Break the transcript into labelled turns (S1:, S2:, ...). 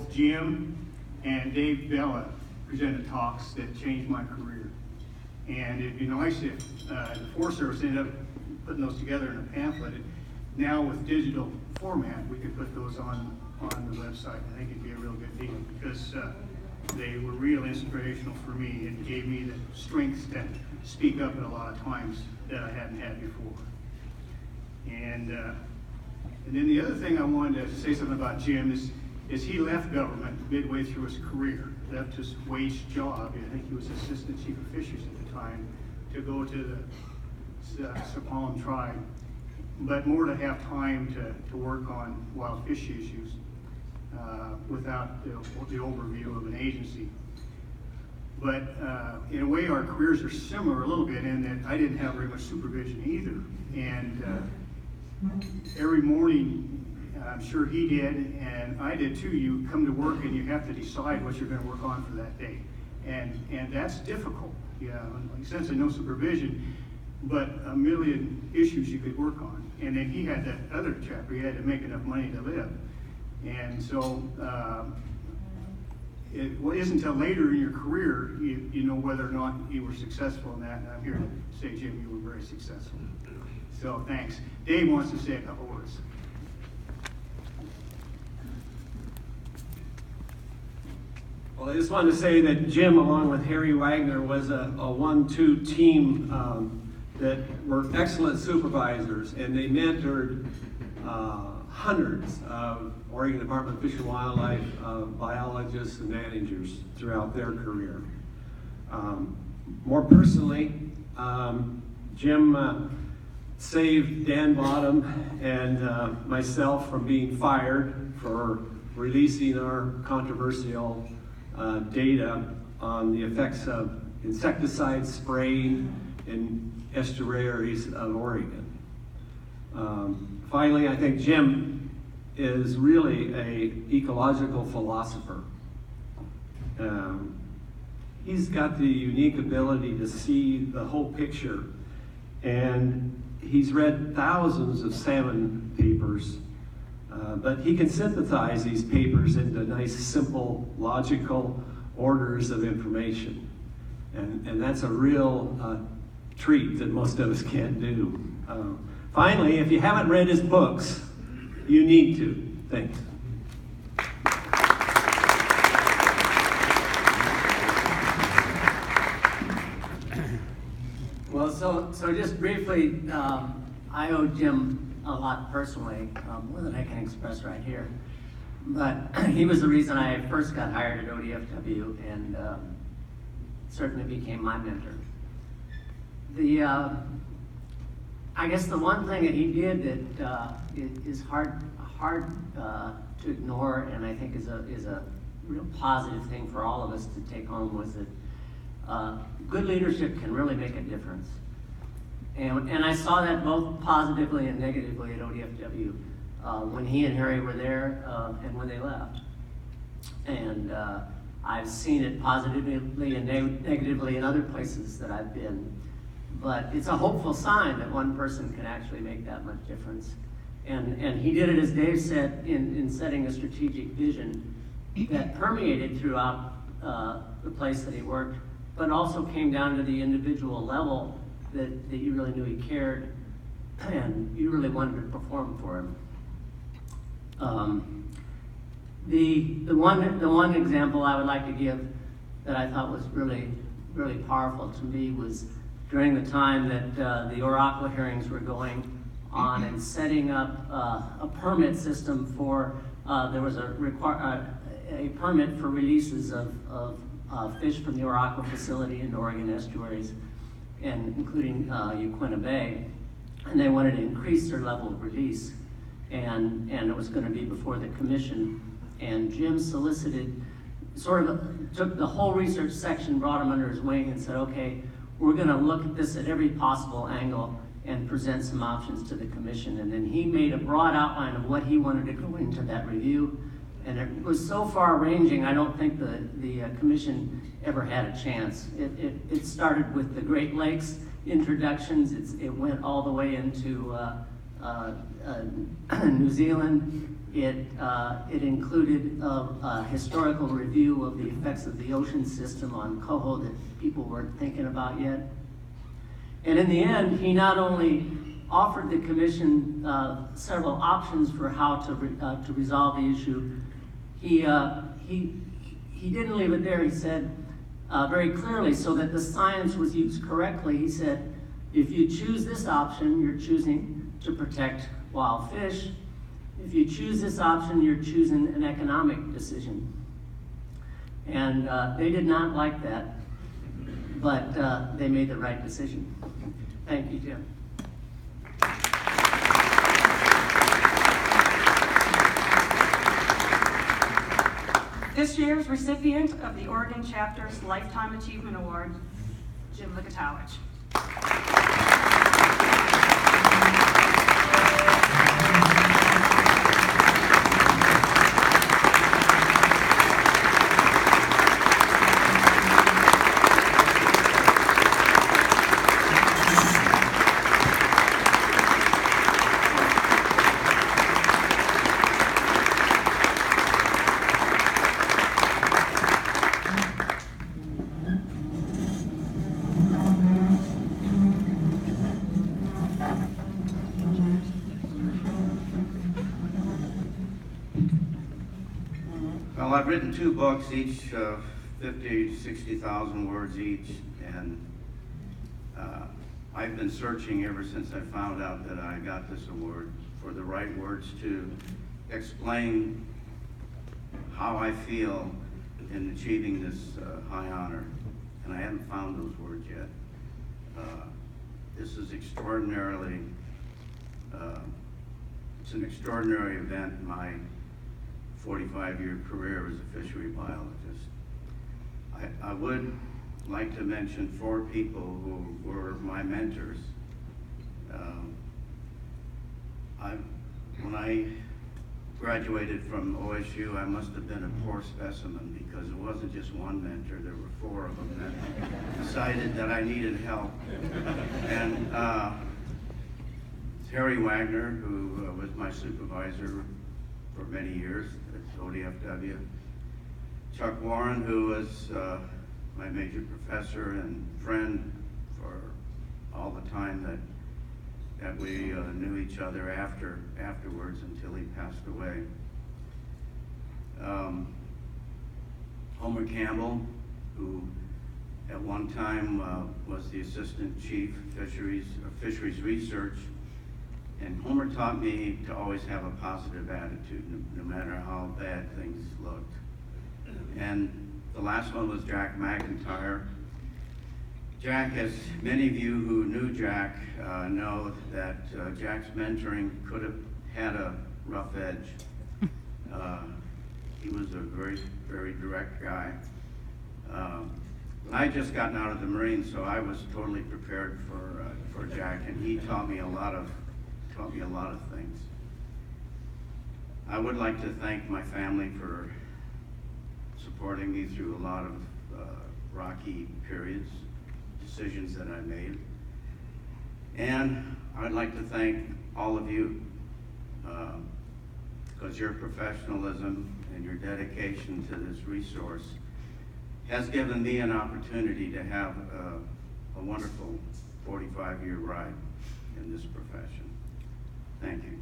S1: both Jim and Dave Bella presented talks that changed my career. And it'd be nice if the Forest Service ended up putting those together in a pamphlet. Now with digital format, we could put those on the website. I think it'd be a real good deal because they were real inspirational for me and gave me the strength to speak up at a lot of times that I hadn't had before. And then the other thing I wanted to say something about Jim is he left government midway through his career, left his wage job. I think he was assistant chief of fisheries at the time, to go to the Sapalm tribe, but more to have time to work on wild fish issues without the overview of an agency. But in a way, our careers are similar a little bit in that I didn't have very much supervision either. And every morning, I'm sure he did, and I did too, you come to work and you have to decide what you're going to work on for that day. And that's difficult, in a sense of no supervision, but a million issues you could work on. And then he had that other chapter, he had to make enough money to live. And so it isn't until later in your career you know whether or not you were successful in that. And I'm here to say, Jim, you were very successful. So thanks. Dave wants to say a couple words.
S2: Well, I just wanted to say that Jim, along with Harry Wagner, was a 1-2 team that were excellent supervisors, and they mentored hundreds of Oregon Department of Fish and Wildlife biologists and managers throughout their career. More personally, Jim saved Dan Bottom and myself from being fired for releasing our controversial data on the effects of insecticide spraying in estuaries of Oregon. Finally, I think Jim is really an ecological philosopher. He's got the unique ability to see the whole picture, and he's read thousands of salmon papers, but he can synthesize these papers into nice, simple, logical orders of information. And that's a real treat that most of us can't do. Finally, if you haven't read his books, you need to. Thanks.
S3: Well, so just briefly, I owe Jim a lot personally, more than I can express right here. But he was the reason I first got hired at ODFW and certainly became my mentor. I guess the one thing that he did that is hard to ignore, and I think is a real positive thing for all of us to take home, was that good leadership can really make a difference. And I saw that both positively and negatively at ODFW when he and Harry were there and when they left. And I've seen it positively and negatively in other places that I've been. But it's a hopeful sign that one person can actually make that much difference. And he did it, as Dave said, in setting a strategic vision that permeated throughout the place that he worked, but also came down to the individual level that you really knew he cared and you really wanted to perform for him. The one example I would like to give that I thought was really, really powerful to me was during the time that the ORACLA hearings were going on and setting up a permit system for, there was a permit for releases of fish from the ORACLA facility into Oregon estuaries, and including Uquinna Bay, and they wanted to increase their level of release, and it was going to be before the commission. And Jim solicited, sort of took the whole research section, brought him under his wing, and said, okay, we're going to look at this at every possible angle and present some options to the commission. And then he made a broad outline of what he wanted to go into that review. And it was so far ranging, I don't think the commission ever had a chance. It started with the Great Lakes introductions. It went all the way into New Zealand. It included a historical review of the effects of the ocean system on coho that people weren't thinking about yet. And in the end, he not only offered the commission several options for how to resolve the issue, he didn't leave it there. He said very clearly, so that the science was used correctly, he said, if you choose this option, you're choosing to protect wild fish. If you choose this option, you're choosing an economic decision. And they did not like that, but they made the right decision. Thank you, Jim.
S4: This year's recipient of the Oregon Chapter's Lifetime Achievement Award, Jim Lichatowich.
S5: Well, I've written 2 books, each 50, 60,000 words each, and I've been searching ever since I found out that I got this award for the right words to explain how I feel in achieving this high honor, and I haven't found those words yet. This is extraordinarily, it's an extraordinary event in my 45-year career as a fishery biologist. I would like to mention 4 people who were my mentors. When I graduated from OSU, I must have been a poor specimen because it wasn't just one mentor, there were 4 of them that decided that I needed help. And Harry Wagner, who was my supervisor for many years at ODFW. Chuck Warren, who was my major professor and friend for all the time that we knew each other afterwards until he passed away. Homer Campbell, who at one time was the assistant chief fisheries research. And Homer taught me to always have a positive attitude, no matter how bad things looked. And the last one was Jack McIntyre. Jack, as many of you who knew Jack know, that Jack's mentoring could have had a rough edge. He was a very, very direct guy. I had just gotten out of the Marines, so I was totally prepared for Jack, and he taught me a lot of things. I would like to thank my family for supporting me through a lot of rocky periods, decisions that I made. And I'd like to thank all of you, because your professionalism and your dedication to this resource has given me an opportunity to have a wonderful 45-year ride in this profession. Thank you.